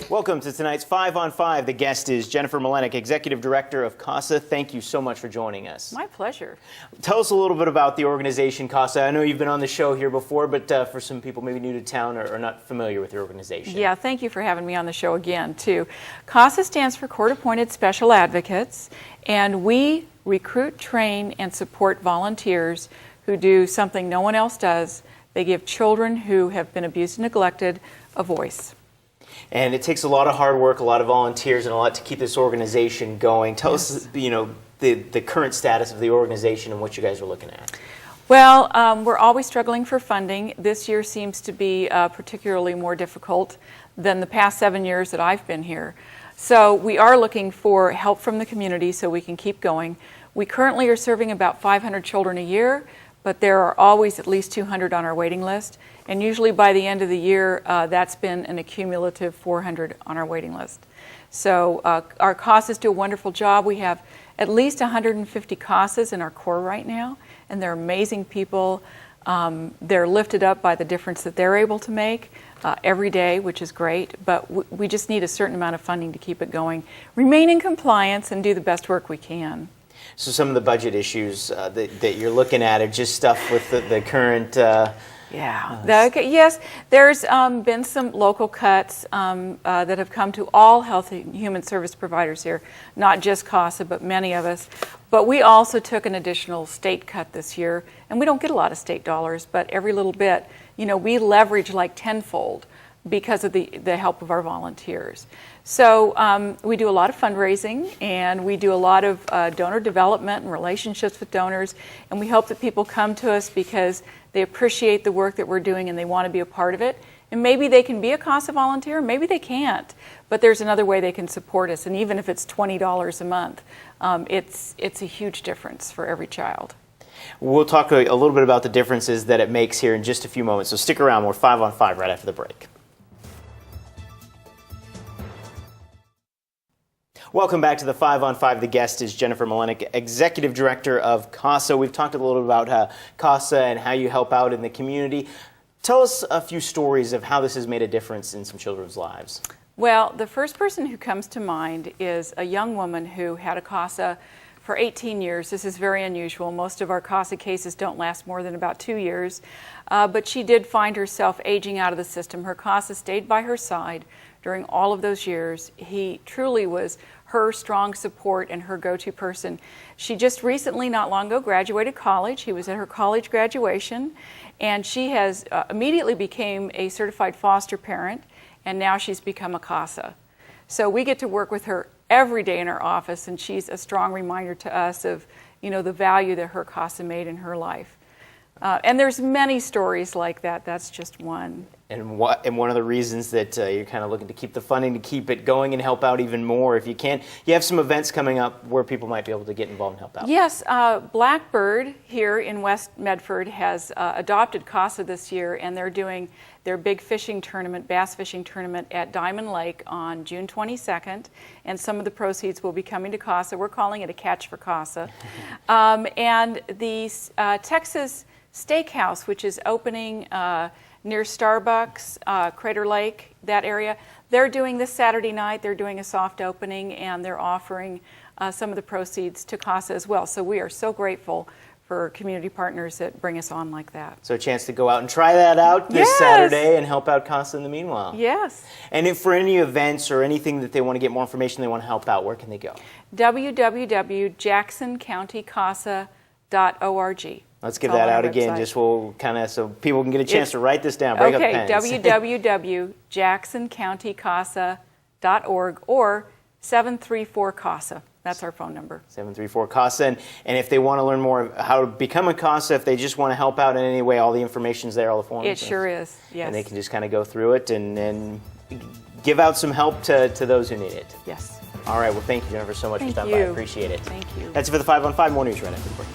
Welcome to tonight's 5 on 5. The guest is Jennifer Mylenek, Executive Director of CASA. Thank you so much for joining us. My pleasure. Tell us a little bit about the organization CASA. I know you've been on the show here before, but for some people maybe new to town or not familiar with your organization. Yeah, thank you for having me on the show again, too. CASA stands for Court-Appointed Special Advocates, and we recruit, train, and support volunteers who do something no one else does. They give children who have been abused and neglected a voice. And it takes a lot of hard work, a lot of volunteers, and a lot to keep this organization going. Tell us, the current status of the organization and what you guys are looking at. Well, we're always struggling for funding. This year seems to be particularly more difficult than the past 7 years that I've been here. So we are looking for help from the community so we can keep going. We currently are serving about 500 children a year, but there are always at least 200 on our waiting list. And usually by the end of the year, that's been an accumulative 400 on our waiting list. So our CASAs do a wonderful job. We have at least 150 CASAs in our core right now, and they're amazing people. They're lifted up by the difference that they're able to make every day, which is great, but we just need a certain amount of funding to keep it going, remain in compliance, and do the best work we can. So some of the budget issues that you're looking at are just stuff with the current... Yes, there's been some local cuts that have come to all health and human service providers here, not just CASA, but many of us. But we also took an additional state cut this year, and we don't get a lot of state dollars, but every little bit, we leverage like tenfold because of the help of our volunteers. So we do a lot of fundraising, and we do a lot of donor development and relationships with donors, and we hope that people come to us because they appreciate the work that we're doing and they want to be a part of it. And maybe they can be a CASA volunteer, maybe they can't, but there's another way they can support us. And even if it's $20 a month, it's a huge difference for every child. We'll talk a little bit about the differences that it makes here in just a few moments, so stick around. We're 5 on 5 right after the break. Welcome back to the 5 on 5. The guest is Jennifer Mylenek, Executive Director of CASA. We've talked a little bit about CASA and how you help out in the community. Tell us a few stories of how this has made a difference in some children's lives. Well, the first person who comes to mind is a young woman who had a CASA for 18 years. This is very unusual. Most of our CASA cases don't last more than about 2 years. But she did find herself aging out of the system. Her CASA stayed by her side during all of those years. He truly was her strong support and her go-to person. She just recently, not long ago, graduated college. He was at her college graduation, and she has immediately became a certified foster parent, and now she's become a CASA. So we get to work with her every day in our office, and she's a strong reminder to us of, the value that her CASA made in her life. And there's many stories like that. That's just one. And one of the reasons that you're kind of looking to keep the funding to keep it going and help out even more if you can. You have some events coming up where people might be able to get involved and help out. Yes, Blackbird here in West Medford has adopted CASA this year, and they're doing their big fishing tournament, bass fishing tournament at Diamond Lake on June 22nd, and some of the proceeds will be coming to CASA. We're calling it a catch for CASA. And the Texas Steakhouse, which is opening near Starbucks, Crater Lake, that area, they're doing this Saturday night. They're doing a soft opening, and they're offering some of the proceeds to CASA as well. So we are so grateful for community partners that bring us on like that. So a chance to go out and try that out this Saturday and help out CASA in the meanwhile. Yes. And if for any events or anything that they want to get more information, they want to help out, where can they go? www.jacksoncountykasa.org. Let's give that out again, just so people can get a chance to write this down. Break up pens. www.jacksoncountykasa.org or 734-CASA. That's our phone number. 734-CASA. And if they want to learn more of how to become a CASA, if they just want to help out in any way, all the information's there, all the forms. It sure is, yes. And they can just kind of go through it and give out some help to those who need it. Yes. All right. Well, thank you, Jennifer, so much for stopping by. I appreciate it. Thank you. That's it for the 5 on 5. More news right after the break.